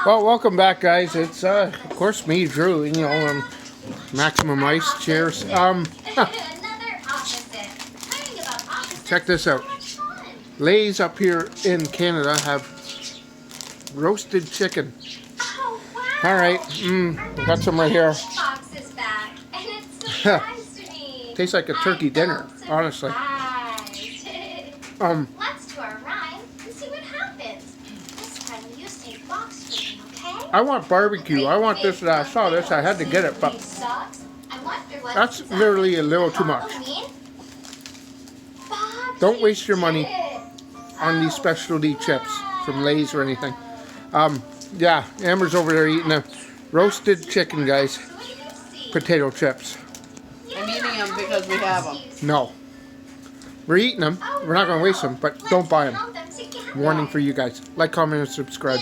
Well, welcome back, guys. It's of course me, Drew, and Maximum Ice. Cheers. Check this out. Lay's up here in Canada have roasted chicken. Oh, wow. All right, got some right here. Box is back, and it's surprised me. Tastes like a turkey dinner, honestly. Let's do our rhyme and see what happens. This time you say box for me, okay? I want barbecue. I want this. I saw this. I had to get it, but that's literally a little too much. Don't waste your money on these specialty chips from Lay's or anything. Yeah, Amber's over there eating a roasted chicken, guys. Potato chips. I'm eating them because we have them. No. We're eating them. We're not going to waste them, but don't buy them. Warning for you guys. Like, comment, and subscribe.